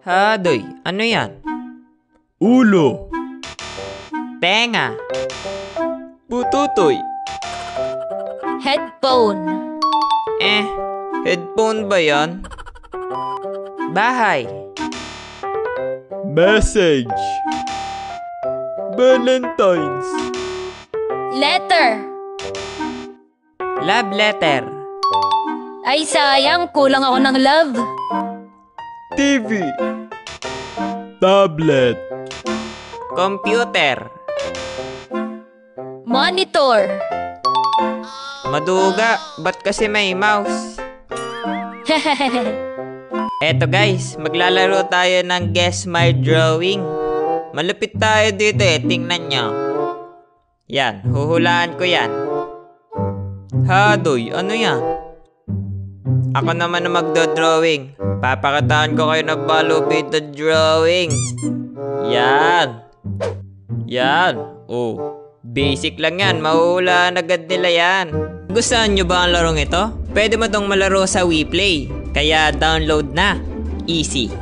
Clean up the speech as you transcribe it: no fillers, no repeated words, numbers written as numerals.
Hadoy, ano yan? Ulo. Tenga. Pututoy. Headphone. Headphone ba yan? Bahay. Message. Valentine's. Letter. Love letter. Ay sayang, kulang ako ng love. TV. Tablet. Computer. Monitor. Maduga, ba't kasi may mouse? Eto guys, maglalaro tayo ng Guess My Drawing. Malupit tayo dito tingnan nyo. Yan, huhulaan ko yan. Hadoy, ano yan? Ako naman na magdo-drawing. Papakataan ko kayo na malupit na drawing. Yan. Yan. Oh, basic lang yan. Mahuhulaan agad nila yan. Gustuhan nyo ba ang larong ito? Pwede mo tong malaro sa WePlay. Kaya download na. Easy.